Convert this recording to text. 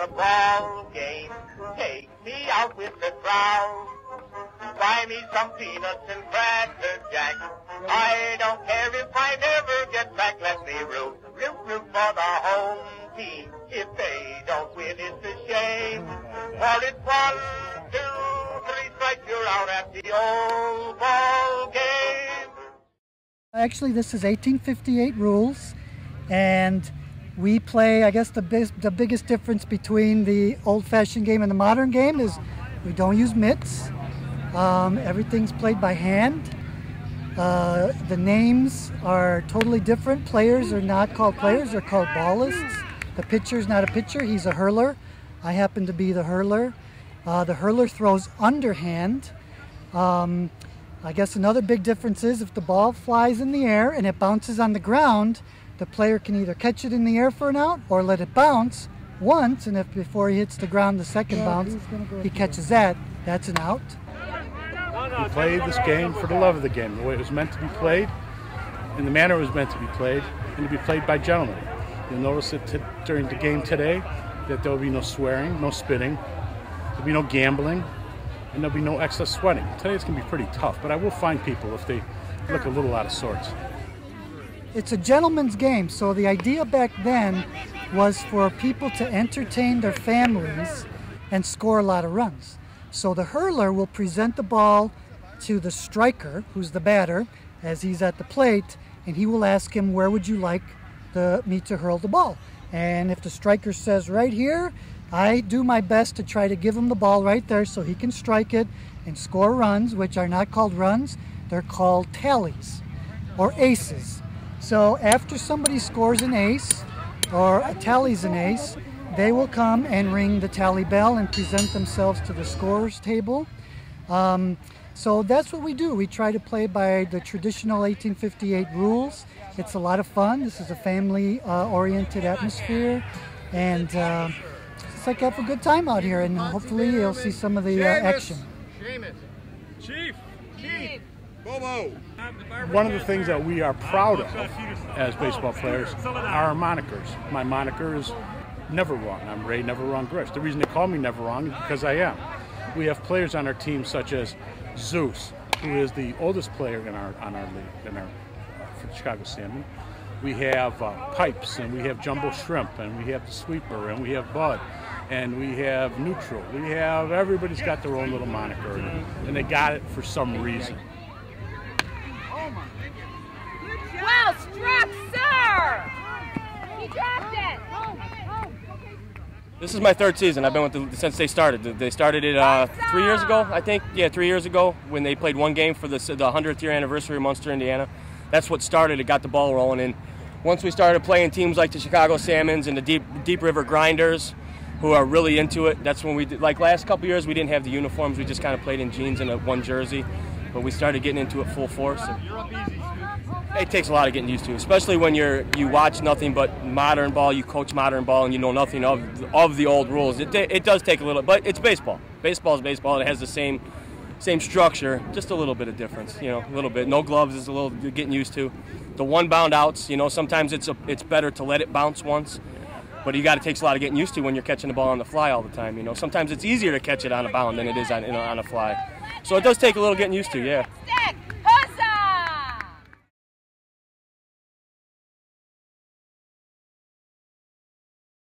a ball game. Take me out with the crowd. Buy me some peanuts and cracker jack. I don't care if I never get back. Let me root for the home team. If they don't win, it's a shame. For it's 1, 2, 3 strikes, you're out at the old ball game. Actually, this is 1858 rules, and we play, I guess the biggest difference between the old-fashioned game and the modern game is we don't use mitts. Everything's played by hand. The names are totally different. Players are not called players, they're called ballists. The pitcher's not a pitcher, he's a hurler. I happen to be the hurler. The hurler throws underhand. I guess another big difference is if the ball flies in the air and it bounces on the ground, the player can either catch it in the air for an out or let it bounce once, and if before he hits the ground the second bounce, he catches that, that's an out. We play this game for the love of the game, the way it was meant to be played, in the manner it was meant to be played, and to be played by gentlemen. You'll notice that during the game today that there will be no swearing, no spitting, there will be no gambling, and there'll be no excess sweating. Today it's going to be pretty tough, but I will find people if they look a little out of sorts. It's a gentleman's game, so the idea back then was for people to entertain their families and score a lot of runs. So the hurler will present the ball to the striker, who's the batter, as he's at the plate, and he will ask him, where would you like me to hurl the ball? And if the striker says right here, I do my best to try to give him the ball right there so he can strike it and score runs, which are not called runs, they're called tallies or aces. So after somebody scores an ace or tallies an ace, they will come and ring the tally bell and present themselves to the scorer's table. So that's what we do. We try to play by the traditional 1858 rules. It's a lot of fun. This is a family-oriented atmosphere, and it's like have a good time out here, and hopefully you'll see some of the action. Chief! Bobo! One of the things that we are proud of as baseball players are our monikers. My moniker is Never Wrong. I'm Ray Never Wrong Grish. The reason they call me Never Wrong is because I am. We have players on our team such as Zeus, who is the oldest player in our league, for the Chicago Salmon. We have Pipes, and we have Jumbo Shrimp, and we have the Sweeper, and we have Bud, and we have Neutral. Everybody's got their own little moniker, and they got it for some reason. Well struck, sir! He dropped it! This is my third season. I've been with them since they started. They started it 3 years ago, I think. Yeah, 3 years ago when they played one game for the 100th year anniversary of Munster, Indiana. That's what started it, got the ball rolling. And once we started playing teams like the Chicago Salmons and the Deep River Grinders, who are really into it, that's when we did. Like last couple years, we didn't have the uniforms. We just kind of played in jeans and one jersey. But we started getting into it full force. It takes a lot of getting used to, especially when you watch nothing but modern ball, you coach modern ball, and you know nothing of the old rules. It does take a little, but it's baseball. Baseball is baseball. It has the same structure, just a little bit of difference, a little bit. No gloves is a little getting used to. The one-bound outs, sometimes it's better to let it bounce once, but it takes a lot of getting used to when you're catching the ball on the fly all the time. Sometimes it's easier to catch it on a bound than it is on a fly. So it does take a little getting used to, yeah.